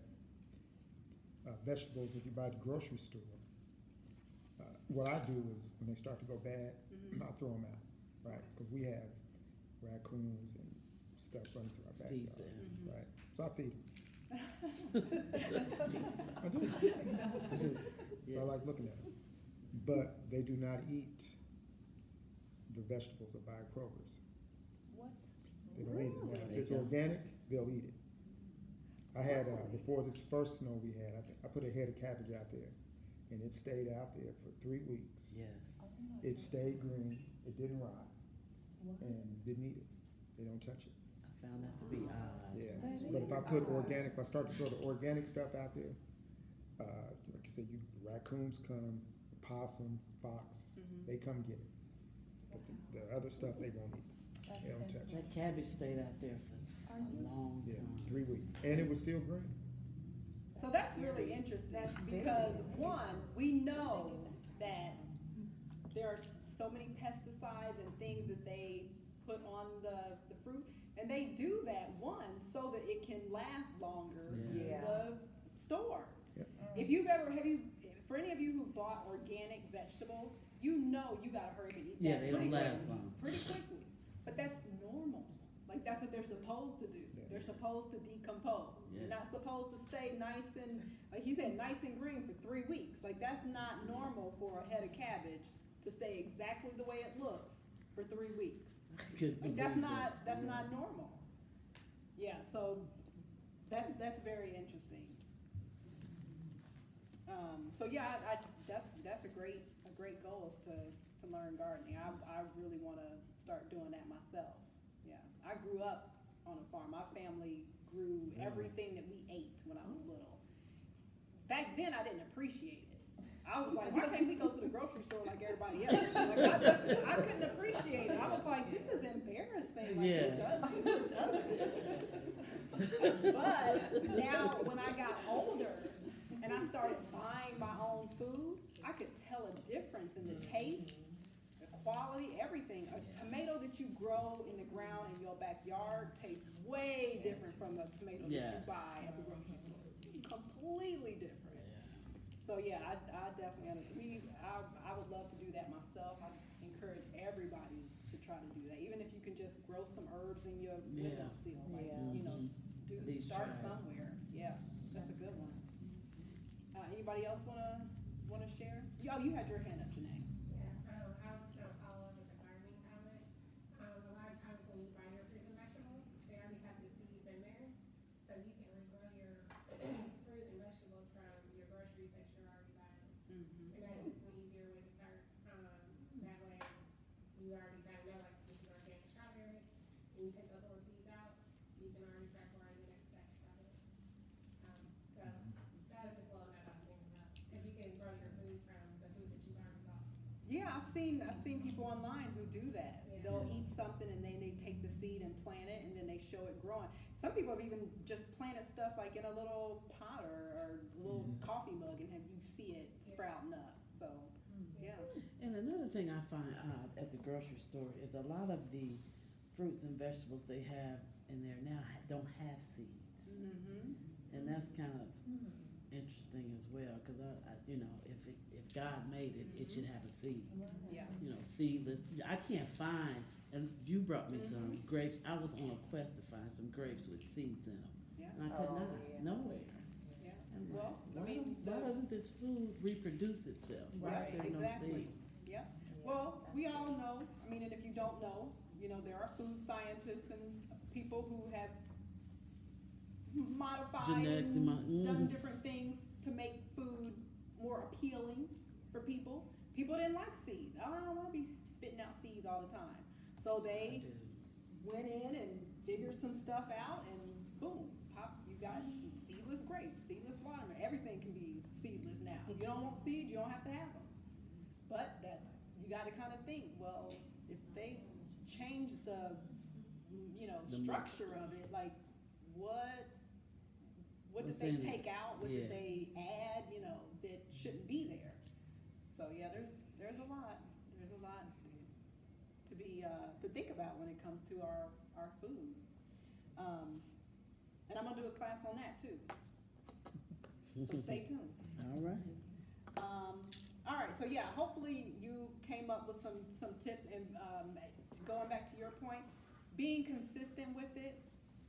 vegetables, if you buy at the grocery store, what I do is when they start to go bad, I throw them out, right? Because we have raccoons and stuff running through our Feast backyard, animals. right? So I feed them. I do. So I like looking at them. But they do not eat the vegetables that buy at Kroger's. What? They don't eat it. Now, Really? if it's organic, they'll eat it. I had, before this first snow we had, I put a head of cabbage out there, and it stayed out there for 3 weeks. Yes. It stayed green, it didn't rot, and didn't eat it. They don't touch it. I found that to be odd. Yeah, That but if I is put odd. organic, if I start to throw the organic stuff out there, like you said, raccoons come, possum, fox, they come get it. But the other stuff, they won't eat. They don't touch it. That cabbage stayed out there for Are a you long Yeah, time. 3 weeks, and it was still green. So that's really interesting, because one, we know that there are so many pesticides and things that they put on the fruit, and they do that, one, so that it can last longer in Yeah. the store. Yep. For any of you who bought organic vegetables, you know you gotta hurry and eat that Yeah, they don't pretty last quickly, long. pretty quickly. But that's normal, like that's what they're supposed to do. Yeah. They're supposed to decompose. They're Yes. not supposed to stay nice and, like he said, nice and green for 3 weeks. Like that's not normal for a head of cabbage to stay exactly the way it looks for 3 weeks. Couldn't Like, that's believe not, that. that's Yeah. not normal. Yeah, so that's very interesting. So yeah, that's a great goal is to learn gardening. I really wanna start doing that myself. Yeah, I grew up on a farm. My family grew everything that we ate when I was little. Back then, I didn't appreciate it. I was like, why can't we go to the grocery store like everybody else? Like, I couldn't appreciate it. I was like, this is embarrassing. Like, who does this? But now, when I got older and I started buying my own food, I could tell a difference in the taste, the quality, everything. A tomato that you grow in the ground in your backyard tastes way different from a tomato that you Yes. buy at the grocery store. Completely different. So yeah, I definitely, I would love to do that myself. I encourage everybody to try to do that, even if you can just grow some herbs in your Yeah. windowsill, like, Yeah. At least start try it. somewhere. Yeah, that's a good one. Anybody else wanna share? Oh, you had your hand up, Janae. Yeah, I was gonna follow up with the gardening comment. A lot of times when you buy your fruit and vegetables, they already have the seeds in there, so you can regrow your fruit and vegetables from your groceries that you're already buying. And that's just an easier way to start. That way, you already kind of know, like, this is organic strawberry, and you take those little seeds out, you can already start growing the next batch of strawberries. So, that was just one that I was thinking about, because you can grow your food from the food that you've already bought. Yeah, I've seen people online who do that. Yeah. They'll eat something and then they take the seed and plant it and then they show it growing. Some people have even just planted stuff like in a little pot or a little coffee mug and you see it sprouting up. So, yeah. And another thing I find odd at the grocery store is a lot of the fruits and vegetables they have in there now don't have seeds. Mm-hmm. And that's kind of interesting as well, because if God made it, it should have a seed. Yeah. Seedless. I can't find, and you brought me some grapes. I was on a quest to find some grapes with seeds in them. Yeah. And I could Oh, not, yeah. nowhere. Yeah. I'm like, Well, I why mean, doesn't this food reproduce itself? Why Right, is there no exactly. seed? Yeah. Well, we all know, and if you don't know, there are food scientists and people who have modified Genetically and done different things to make food more appealing for people. People didn't like seeds. I don't want to be spitting out seeds all the time. So I they do. went in and figured some stuff out and boom, got seedless grapes, seedless watermelon, everything can be seedless now. If you don't want seeds, you don't have to have them. But that's, you gotta kinda think, well, if they change the, The structure of it, like, what did What's they in it? take out, what did Yeah. they add, that shouldn't be there? So, yeah, there's a lot to be, to think about when it comes to our food. And I'm gonna do a class on that too, so stay tuned. All right. All right, so yeah, hopefully you came up with some tips, and going back to your point, being consistent with it,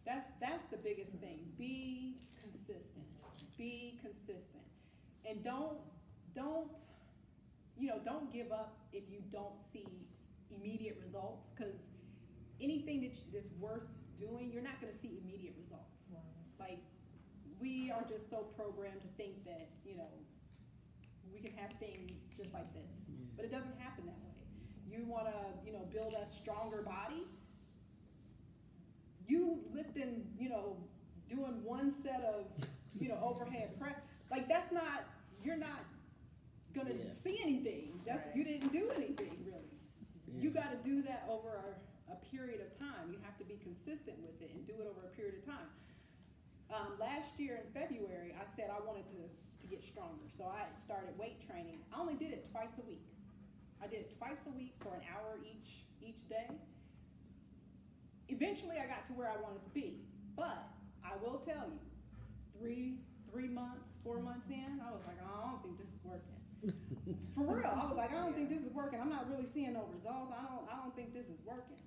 that's the biggest thing. Be consistent. Be consistent. And don't give up if you don't see immediate results, because anything that's worth doing, you're not gonna see immediate results. Like, we are just so programmed to think that, we can have things just like this, but it doesn't happen that way. You wanna, build a stronger body, you lifting, doing one set of, overhead press, like, you're not gonna Yeah. see anything. You didn't do anything, really. You gotta do that over a period of time. You have to be consistent with it and do it over a period of time. Last year in February, I said I wanted to get stronger, so I started weight training. I only did it twice a week. I did it twice a week for an hour each day. Eventually, I got to where I wanted to be, but I will tell you, 3 months, 4 months in, I was like, oh, I don't think this is working. For real, I was like, I don't think this is working. I'm not really seeing no results. I don't think this is working.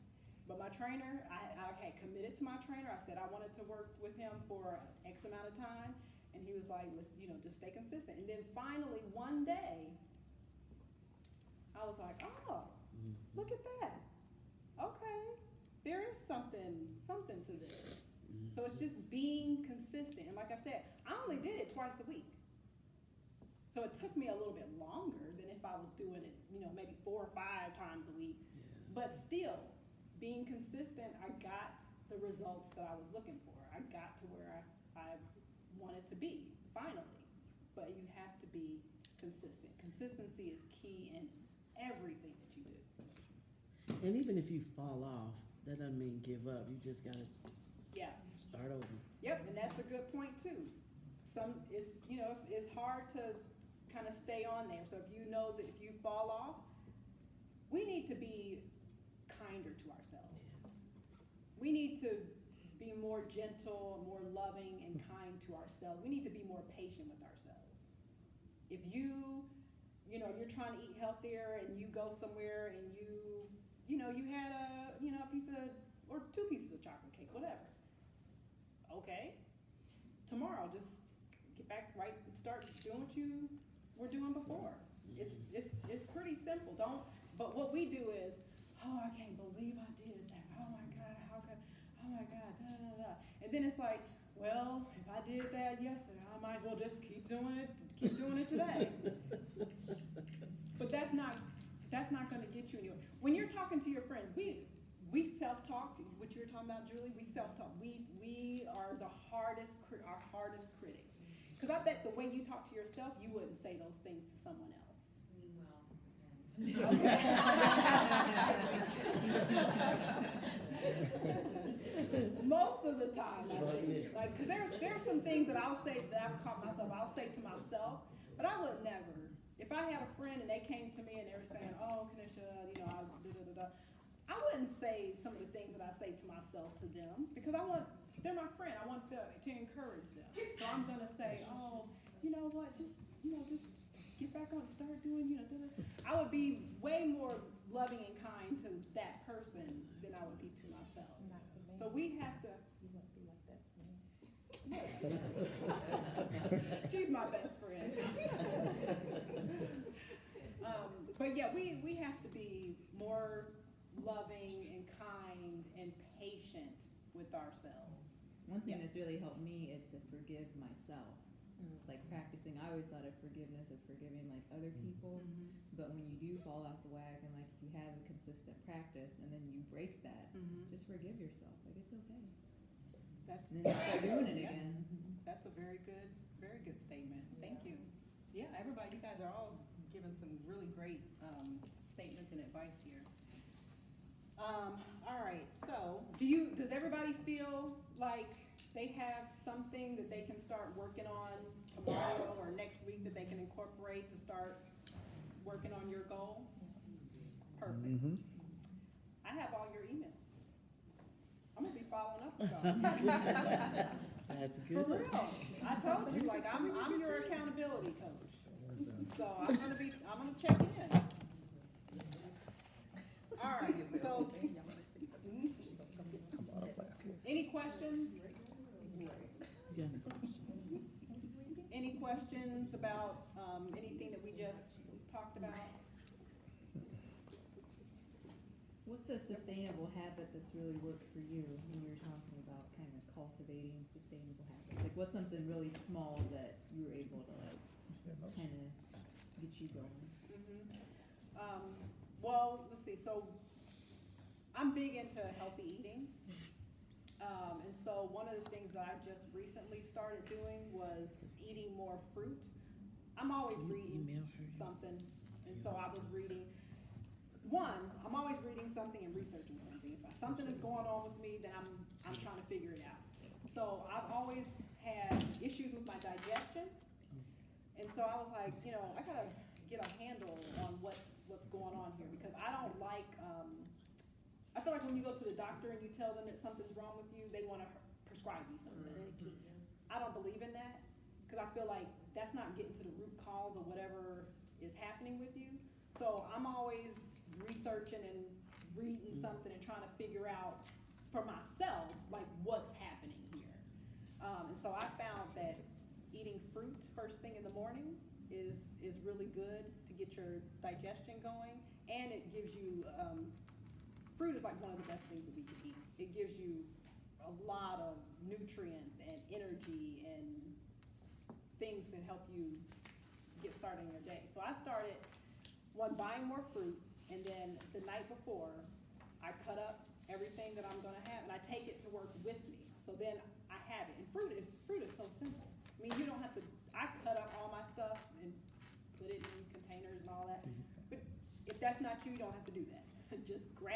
But my trainer, I had committed to my trainer. I said I wanted to work with him for X amount of time, and he was like, let's, just stay consistent. And then finally, one day, I was like, oh, look at that. Okay, there is something to this. So it's just being consistent. And like I said, I only did it twice a week. So it took me a little bit longer than if I was doing it, maybe 4 or 5 times a week. But still, being consistent, I got the results that I was looking for. I got to where I wanted to be, finally. But you have to be consistent. Consistency is key in everything that you do. And even if you fall off, that doesn't mean give up. You just gotta start over. Yep, and that's a good point too. It's hard to kind of stay on there. So if you know that if you fall off, we need to be kinder to ourselves. We need to be more gentle, more loving and kind to ourselves. We need to be more patient with ourselves. If you're trying to eat healthier and you go somewhere and you had a piece of, or 2 pieces of chocolate cake, whatever. Okay, tomorrow just get back right and start doing what you were doing before. It's pretty simple. But what we do is, oh, I can't believe I did that. Oh my God, how could, oh my God, da da da. And then it's like, well, if I did that yesterday, I might as well just keep doing it today. But that's not gonna get you anywhere. When you're talking to your friends, we self-talk, what you were talking about, Julie, we self-talk. We are our hardest critics. Because I bet the way you talk to yourself, you wouldn't say those things to someone else. Most of the time, I think. Like, cause there's some things that I'll say that I've caught myself. I'll say to myself, but I would never. If I had a friend and they came to me and they were saying, "Oh, Kenisha, I wouldn't say some of the things that I say to myself to them because they're my friend. I want to encourage them. So I'm gonna say, "Oh, you know what? Just get back on, start doing, I would be way more loving and kind to that person than I would be to myself. Not to me. So we have to. You wouldn't be like that to me. She's my best friend. But yeah, we have to be more loving and kind and patient with ourselves. One thing that's really helped me is to forgive myself. Like practicing, I always thought of forgiveness as forgiving like other people, but when you do fall off the wagon, like if you have a consistent practice and then you break that, just forgive yourself. Like it's okay. That's, And then start doing it Yeah. again. that's a very good statement. Thank you. Yeah, everybody, you guys are all giving some really great, statements and advice here. All right, so, does everybody feel like they have something that they can start working on tomorrow or next week that they can incorporate to start working on your goal? Perfect. Mm-hmm. I have all your emails. I'm gonna be following up with y'all. That's For good. real. I told you, like, I'm your accountability coach. So I'm gonna check in. All right, so, any questions? You got any questions? Any questions about, anything that we just talked about? What's a sustainable habit that's really worked for you when you're talking about kind of cultivating sustainable habits? Like, what's something really small that you were able to like kind of get you going? Well, let's see, so I'm big into healthy eating. And so one of the things that I just recently started doing was eating more fruit. I'm always reading Email her. something, and so I was reading, I'm always reading something and researching something. If something is going on with me, then I'm trying to figure it out. So I've always had issues with my digestion, and so I was like, I gotta get a handle on what's going on here, because I don't like, I feel like when you go to the doctor and you tell them that something's wrong with you, they wanna prescribe you something. I don't believe in that, because I feel like that's not getting to the root cause of whatever is happening with you. So I'm always researching and reading something and trying to figure out for myself, like, what's happening here. And so I found that eating fruit first thing in the morning is really good to get your digestion going, and it gives you, fruit is like one of the best things that we can eat. It gives you a lot of nutrients and energy and things to help you get started in your day. So I started buying more fruit, and then the night before, I cut up everything that I'm gonna have, and I take it to work with me. So then I have it. And fruit is so simple. I mean, you don't have to, I cut up all my stuff and put it in containers and all that. But if that's not you, you don't have to do that. Just grab